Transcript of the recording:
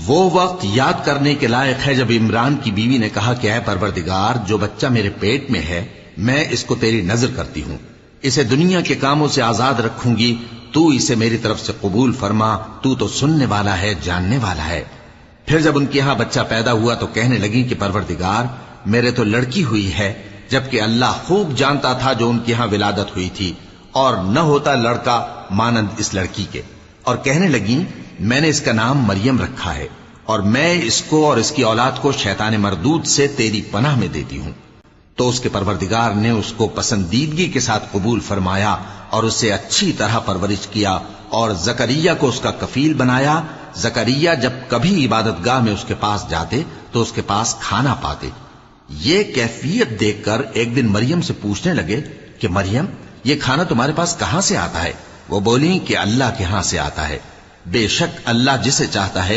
वो वक्त याद करने के लायक है जब इमरान की बीवी ने कहा कि ऐ परवरदिगार, जो बच्चा मेरे पेट में है मैं इसको तेरी नजर करती हूं, इसे दुनिया के कामों से आजाद रखूंगी, तू इसे मेरी तरफ से कबूल फरमा, तू तो सुनने वाला है, जानने वाला है। फिर जब उनके यहां बच्चा पैदा हुआ तो कहने लगी कि परवरदिगार, मेरे तो लड़की हुई है, जबकि अल्लाह खूब जानता था जो उनके यहां विलादत हुई थी, और न होता लड़का मानंद इस लड़की के। और कहने लगी, मैंने इसका नाम मरियम रखा है, और मैं इसको और इसकी औलाद को शैतान मरदूद से तेरी पनाह में देती हूं। तो उसके परवरदिगार ने उसको पसंदीदगी के साथ कबूल फरमाया और उसे अच्छी तरह परवरिश किया और जकरिया को उसका कफील बनाया। जकरिया जब कभी इबादतगाह में उसके पास जाते तो उसके पास खाना पाते। ये कैफियत देखकर एक दिन मरियम से पूछने लगे कि मरियम, ये खाना तुम्हारे पास कहां से आता है? वो बोली कि अल्लाह के यहां से आता है। बेशक अल्लाह जिसे चाहता है